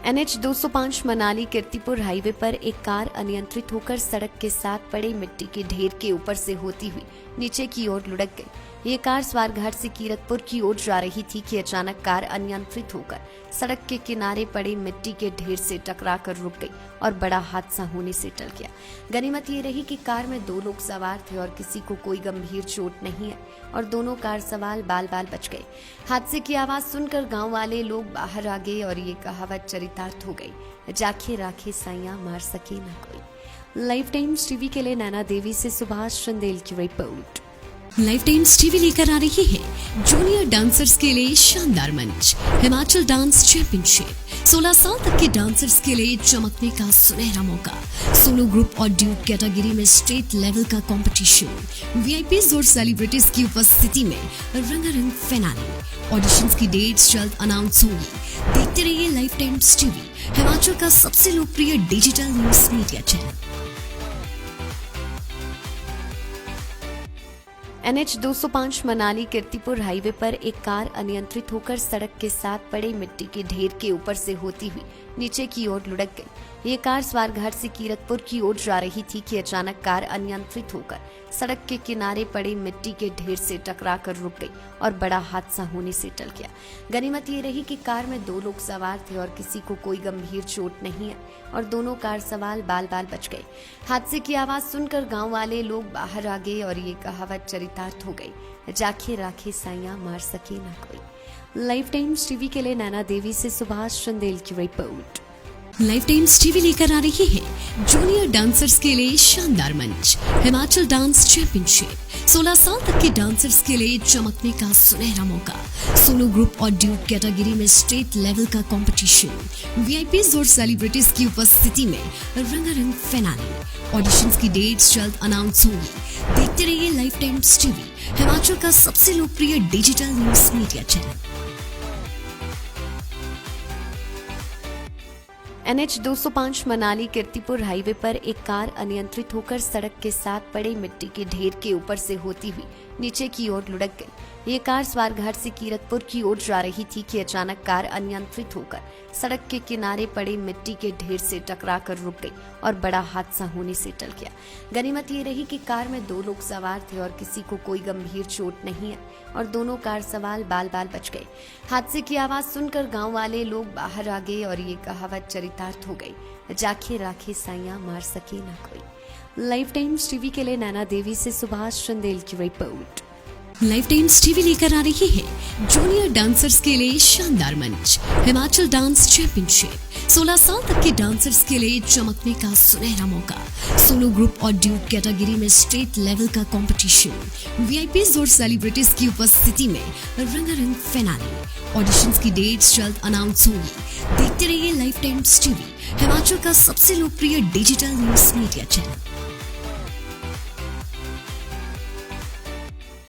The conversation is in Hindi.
NH 205 मनाली कीर्तिपुर हाईवे पर एक कार अनियंत्रित होकर सड़क के साथ पड़े मिट्टी के ढेर के ऊपर से होती हुई नीचे की ओर लुढ़क गई। ये कार स्वारघाट से कीरतपुर की ओर जा रही थी कि अचानक कार अनियंत्रित होकर सड़क के किनारे पड़े मिट्टी के ढेर से टकराकर रुक गई और बड़ा हादसा होने से टल गया। गनीमत ये रही कि कार में 2 लोग सवार थे और किसी को कोई गंभीर चोट नहीं है और दोनों कार सवार बाल बाल बच गए। हादसे की आवाज सुनकर गांव वाले लोग बाहर आ गए और ये कहावत चरितार्थ हो गई, जाखे राखे साइयां मार सके ना कोई। लाइफ टाइम्स टीवी के लिए नैना देवी से सुभाष चंदेल की रिपोर्ट। लाइफ टाइम्स टीवी लेकर आ रही है जूनियर डांसर्स के लिए शानदार मंच, हिमाचल डांस चैंपियनशिप। 16 साल तक के डांसर्स के लिए चमकने का सुनहरा मौका। सोलो ग्रुप और ड्यूट कैटेगरी में स्टेट लेवल का कंपटीशन। वीआईपीज और सेलिब्रिटीज की उपस्थिति में रंगारंग फिनाले। ऑडिशंस की डेट्स जल्द अनाउंस होंगी। देखते रहिए लाइफ टाइम्स टीवी, हिमाचल का सबसे लोकप्रिय digital news media channel. NH 205 Manali Kirtipur highway पर एक कार अनियंत्रित होकर सड़क के साथ पड़े मिट्टी के ढेर के ऊपर से होती हुई नीचे की ओर लुढ़क गई। ये कार स्वारघाट से कीरतपुर की ओर जा रही थी कि अचानक कार अनियंत्रित होकर सड़क के किनारे पड़े मिट्टी के ढेर से टकराकर रुक गई और बड़ा हादसा होने से टल गया। गनीमत ये रही कि कार में 2 लोग सवार थे और किसी को कोई गंभीर चोट नहीं है और दोनों कार सवार बाल बाल बच गए। हादसे की आवाज सुनकर गांव वाले लोग बाहर आ गए और ये कहावत चरितार्थ हो गई, जाखे राखे साइयां मार सके ना कोई। लाइफ टाइम्स टीवी के लिए नैना देवी से सुभाष चंदेल की रिपोर्ट। लाइफ टाइम्स टीवी लेकर आ रही है जूनियर डांसर्स के लिए शानदार मंच, हिमाचल डांस चैंपियनशिप। 16 साल तक के डांसर्स के लिए चमकने का सुनहरा मौका। सोलो ग्रुप और ड्यूट कैटेगरी में स्टेट लेवल का कंपटीशन। वीआईपीज और सेलिब्रिटीज की उपस्थिति में रंगारंग फिनाले। ऑडिशंस की डेट्स जल्द अनाउंस होंगी। देखते रहिए लाइफ टाइम्स टीवी, हिमाचल का सबसे लोकप्रिय digital news media channel. NH 205 Manali Kirtipur highway पर एक कार अनियंत्रित होकर सड़क के साथ पड़े मिट्टी के ढेर के ऊपर से होती हुई नीचे की ओर लुढ़क गई। ये कार स्वारघाट से कीरतपुर की ओर जा रही थी कि अचानक कार अनियंत्रित होकर सड़क के किनारे पड़े मिट्टी के ढेर से टकराकर रुक गई और बड़ा हादसा होने से टल गया। गनीमत ये रही कि कार में 2 लोग सवार थे और किसी को कोई गंभीर चोट नहीं है और दोनों कार सवार बाल बाल बच गए। हादसे की आवाज सुनकर गांव वाले लोग बाहर आ गए और ये कहावत चरितार्थ हो गई, जाखे राखे साइयां मार सके ना कोई। लाइफ टाइम्स टीवी के लिए नैना देवी से सुभाष चंदेल की रिपोर्ट। लाइफ टाइम्स टीवी लेकर आ रही है जूनियर डांसर्स के लिए शानदार मंच, हिमाचल डांस चैंपियनशिप। 16 साल तक के डांसर्स के लिए चमकने का सुनहरा मौका। सोलो ग्रुप और ड्यूट कैटेगरी में स्टेट लेवल का कंपटीशन। वीआईपीज और सेलिब्रिटीज की उपस्थिति में रंगारंग फिनाले। ऑडिशंस की डेट्स जल्द अनाउंस होंगी। देखते रहिए लाइफ टाइम्स टीवी, हिमाचल का सबसे लोकप्रिय डिजिटल न्यूज मीडिया चैनल।